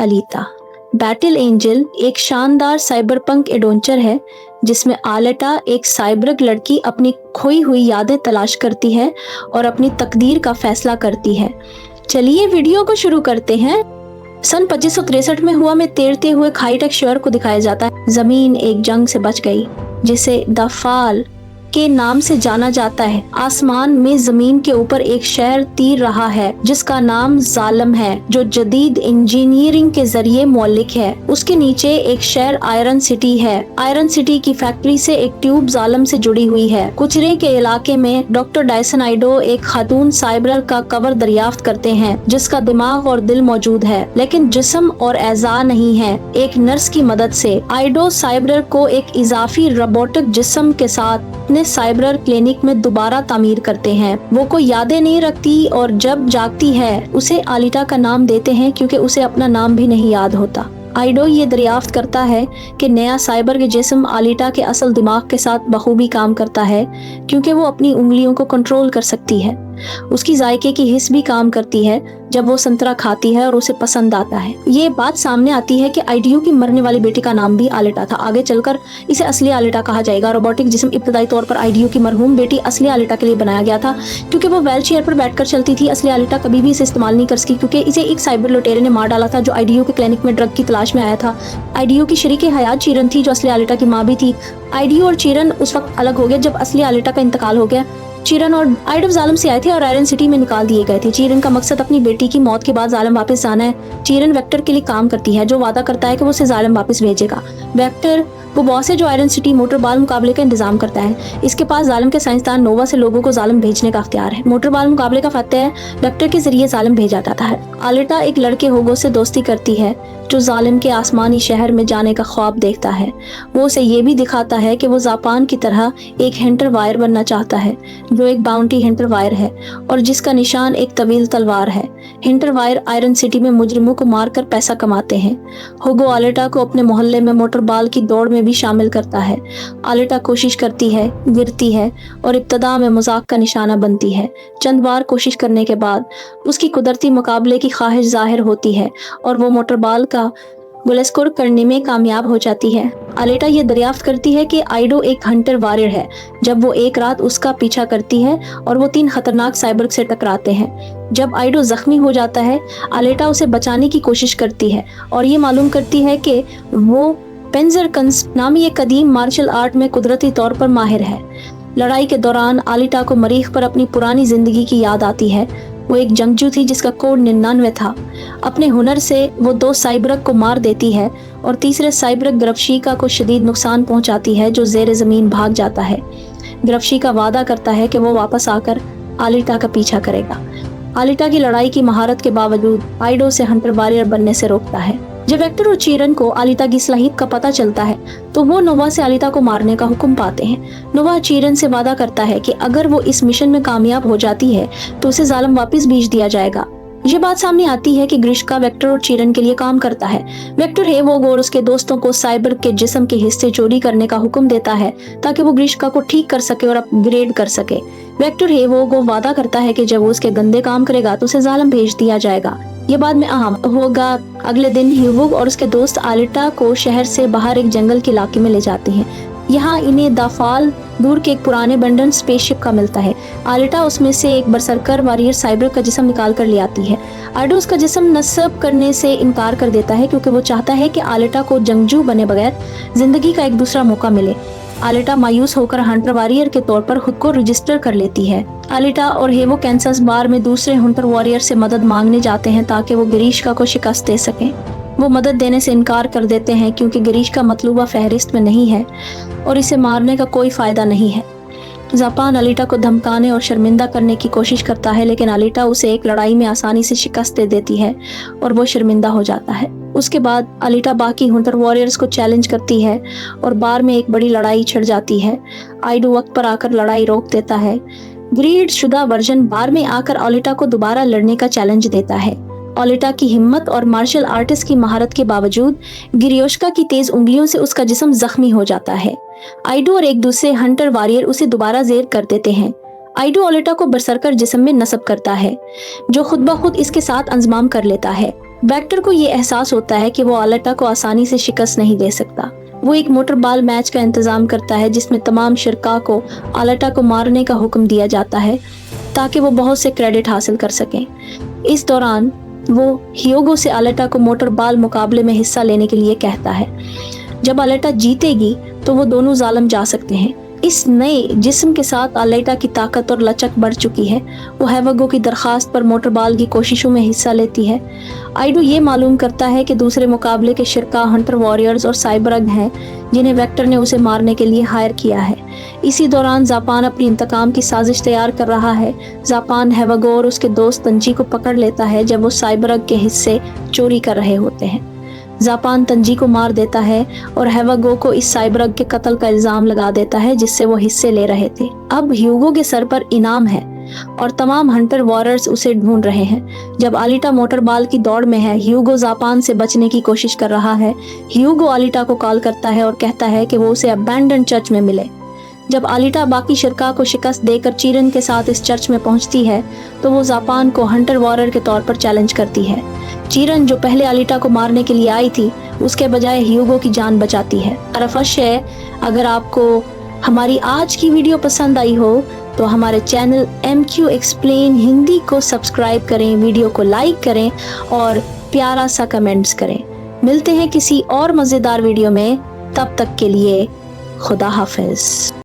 अलीता। Battle angel एक शानदार cyberpunk adventure है जिसमें आलिटा एक साइबर्ग लड़की अपनी खोई हुई यादें तलाश करती है और अपनी तकदीर का फैसला करती है। चलिए वीडियो को शुरू करते हैं। सन 2563 में हुआ में तैरते हुए हाईटेक शहर को दिखाया जाता है। जमीन एक जंग से बच गई जिसे द फॉल के नाम से जाना जाता है। आसमान में जमीन के ऊपर एक शहर तीर रहा है जिसका नाम जालम है, जो जदीद इंजीनियरिंग के जरिए मौलिक है। उसके नीचे एक शहर आयरन सिटी है। आयरन सिटी की फैक्ट्री से एक ट्यूब जालम से जुड़ी हुई है। कुचरे के इलाके में डॉक्टर डायसन आइडो एक खातून साइबर का कवर दरियाफ्त करते हैं जिसका दिमाग और दिल मौजूद है लेकिन जिस्म और एज़ा नहीं है। एक नर्स की मदद से आइडो साइबर को एक इजाफी रोबोटिक जिस्म के साथ अपने साइबर क्लिनिक में दोबारा तामीर करते हैं। वो कोई यादें नहीं रखती और जब जागती है उसे आलिटा का नाम देते हैं क्योंकि उसे अपना नाम भी नहीं याद होता। आइडो ये दरियाफ्त करता है कि नया साइबर के जिस्म आलिटा के असल दिमाग के साथ बखूबी काम करता है क्योंकि वो अपनी उंगलियों को कंट्रोल कर सकती है। उसकी जायके की हिस्स भी काम करती है जब वो संतरा खाती है और उसे पसंद आता है। ये बात सामने आती है कि आइडियो की मरने वाली बेटी का नाम भी आलिटा था। आगे चलकर इसे असली आलिटा कहा जाएगा। रोबोटिक जिस्म इब्तदाई तौर पर आइडियो की मरहूम बेटी असली आलिटा के लिए बनाया गया था क्योंकि वो व्हील चेयर पर बैठकर चलती थी। असली आलिटा कभी भी इसे इस्तेमाल नहीं कर सकी क्योंकि इसे एक साइबर लुटेरे ने मार डाला था जो आइडियो के क्लिनिक में ड्रग की तलाश में आया था। आइडियो की शरीके हयात चीरन थी जो असली आलिटा की माँ भी थी। आइडियो और चीरन उस वक्त अलग हो गए जब असली आलिटा का इंतकाल हो गया। चीरन और आइडो जालम से आए थे और आयरन सिटी में निकाल दिए गए थे। चीरन का मकसद अपनी बेटी की मौत के बाद जालम वापस जाना है। चीरन वेक्टर के लिए काम करती है जो वादा करता है कि वो उसे जालम वापस भेजेगा। वेक्टर वो बॉस है जो आयरन सिटी मोटरबाल मुकाबले का इंतजाम करता है। इसके पास जालिम के साइंसदान नोवा से लोगों को जालिम भेजने का अख्तियार है। मोटरबाल मुकाबले का फतेह वेक्टर के जरिए जालिम भेजा जाता है। आलिटा एक लड़के होगो से दोस्ती करती है जो जालिम के आसमानी शहर में जाने का ख्वाब देखता है। वो उसे ये भी दिखाता है कि वो जापान की तरह एक हंटर वायर बनना चाहता है जो एक बाउंटी हंटर वायर है और जिसका निशान एक तवील तलवार है। हंटर वायर आयरन सिटी में मुजरिमों को मारकर पैसा कमाते हैं। होगो आलिटा को अपने मोहल्ले में मोटरबाल की दौड़ में भी शामिल करता है। आलिटा कोशिश करती है, गिरती है और इब्तदा में मजाक का निशाना बनती है। चंद बार कोशिश करने के बाद उसकी कुदरती मुकाबले की ख्वाहिश जाहिर होती है और वो मोटरबाल का गोलस्कोर करने में कामयाब हो जाती है। आलिटा ये दरियाफ्त करती है कि आइडो एक हंटर वॉरियर है जब वो एक रात उसका पीछा करती है और वो 3 खतरनाक साइबर्ग से टकराते हैं। जब आइडो जख्मी हो जाता है आलिटा उसे बचाने की कोशिश करती है और ये मालूम करती है कि वो पेंजरकंस नामी एक कदीम मार्शल आर्ट में कुदरती तौर पर माहिर है। लड़ाई के दौरान आलिटा को मरीख पर अपनी पुरानी जिंदगी की याद आती है। वो एक जंगजू थी जिसका कोड 99 था। अपने हुनर से वो 2 साइबर्ग को मार देती है और तीसरे साइबर्ग ग्रफशीका को शदीद नुकसान पहुंचाती है जो जेर जमीन भाग जाता है। ग्रफशीका वादा करता है कि वो वापस आकर आलिटा का पीछा करेगा। आलिटा की लड़ाई की महारत के बावजूद आइडो से हंटर वॉरियर बनने से रोकता है। जब वेक्टर और चीरन को आलिटा की सलाहियत का पता चलता है तो वो नोवा से आलिटा को मारने का हुक्म पाते हैं। नोवा चीरन से वादा करता है कि अगर वो इस मिशन में कामयाब हो जाती है तो उसे जालिम वापस भेज दिया जाएगा। ये बात सामने आती है कि ग्रिश्का वेक्टर और चीरन के लिए काम करता है। वेक्टर है वो और उसके दोस्तों को साइबर के जिस्म के हिस्से चोरी करने का हुक्म देता है ताकि वो ग्रिश्का को ठीक कर सके और अपग्रेड कर सके। वेक्टर है वो वादा करता है कि जब वो उसके गंदे काम करेगा तो उसे जालिम भेज दिया जाएगा। ये बाद में अहम होगा। अगले दिन ह्यूवुग और उसके दोस्त आलिटा को शहर से बाहर एक जंगल के इलाके में ले जाते हैं। यहाँ इन्हें दाफाल दूर के एक पुराने बंडन स्पेसशिप का मिलता है। आलिटा उसमें से एक बरसरकर वॉरियर साइबर का जिस्म निकाल कर ले आती है। आइडो उसका जिस्म नस्ब करने से इनकार कर देता है क्योंकि वो चाहता है कि आलिटा को जंगजू बने बगैर जिंदगी का एक दूसरा मौका मिले। आलिटा मायूस होकर हंटर वॉरियर के तौर पर खुद को रजिस्टर कर लेती है। आलिटा और हेवो कैंसस बार में दूसरे हंटर वॉरियर से मदद मांगने जाते हैं ताकि वो गिरीश्का को शिकस्त दे सकें। वो मदद देने से इनकार कर देते हैं क्योंकि गिरीश्का मतलूबा फहरिस्त में नहीं है और इसे मारने का कोई फायदा नहीं है। जापान आलिटा को धमकाने और शर्मिंदा करने की कोशिश करता है लेकिन आलिटा उसे एक लड़ाई में आसानी से शिकस्त दे देती है और वो शर्मिंदा हो जाता है। उसके बाद आलिटा बाकी हंटर वॉरियर्स को चैलेंज करती है और बार में एक बड़ी लड़ाई छिड़ जाती है। आइडो वक्त पर आकर लड़ाई रोक देता है। ग्रीड शुदा वर्जन बार में आकर आलिटा को दोबारा लड़ने का चैलेंज देता है। आलिटा की हिम्मत और मार्शल आर्टिस्ट की महारत के बावजूद गिरियोश्का की तेज उंगलियों से उसका जिस्म जख्मी हो जाता है। आइडो और एक दूसरे हंटर वॉरियर उसे दोबारा जेर कर देते हैं। आइडो आलिटा को बरसरकर जिस्म में नस्ब करता है जो खुद ब खुद इसके साथ अंजमाम कर लेता है। वेक्टर को ये एहसास होता है कि वो आलेटा को आसानी से शिकस्त नहीं दे सकता। वो एक मोटर बाल मैच का इंतजाम करता है जिसमें तमाम शिरका को आलेटा को मारने का हुक्म दिया जाता है ताकि वो बहुत से क्रेडिट हासिल कर सकें। इस दौरान वो ह्यूगो से आलेटा को मोटर बाल मुकाबले में हिस्सा लेने के लिए कहता है। जब आलेटा जीतेगी तो वो दोनों जालिम जा सकते हैं। इस नए जिस्म के साथ आलेटा की ताकत और लचक बढ़ चुकी है। वो हैवागो की दरखास्त पर मोटर बाल की कोशिशों में हिस्सा लेती है। आइडो ये मालूम करता है कि दूसरे मुकाबले के शिरका हंटर वॉरियर्स और साइबरग हैं जिन्हें वेक्टर ने उसे मारने के लिए हायर किया है। इसी दौरान जापान अपनी इंतकाम की साजिश तैयार कर रहा है। जापान हैवागो और उसके दोस्त तंजी को पकड़ लेता है जब वो साइबरग के हिस्से चोरी कर रहे होते हैं। जापान तंजी को मार देता है और हैवागो को इस साइबरग के कत्ल का इल्जाम लगा देता है जिससे वो हिस्से ले रहे थे। अब ह्यूगो के सर पर इनाम है और तमाम हंटर वॉरियर्स उसे ढूंढ रहे हैं। जब आलिटा मोटर बाल की दौड़ में है, ह्यूगो जापान से बचने की कोशिश कर रहा है। ह्यूगो आलिटा को कॉल करता है और कहता है कि वो उसे अबैंडन चर्च में मिले। जब आलिटा बाकी शिरका को शिकस्त देकर चीरन के साथ इस चर्च में पहुंचती है तो वो जापान को हंटर वॉरियर के तौर पर चैलेंज करती है। चीरन जो पहले आलिटा को मारने के लिए आई थी उसके बजाय ह्यूगो की जान बचाती है। अरफश है, अगर आपको हमारी आज की वीडियो पसंद आई हो तो हमारे चैनल MQ एक्सप्लेन हिंदी को सब्सक्राइब करें, वीडियो को लाइक करें और प्यारा सा कमेंट्स करें। मिलते हैं किसी और मज़ेदार वीडियो में, तब तक के लिए खुदा हाफिज।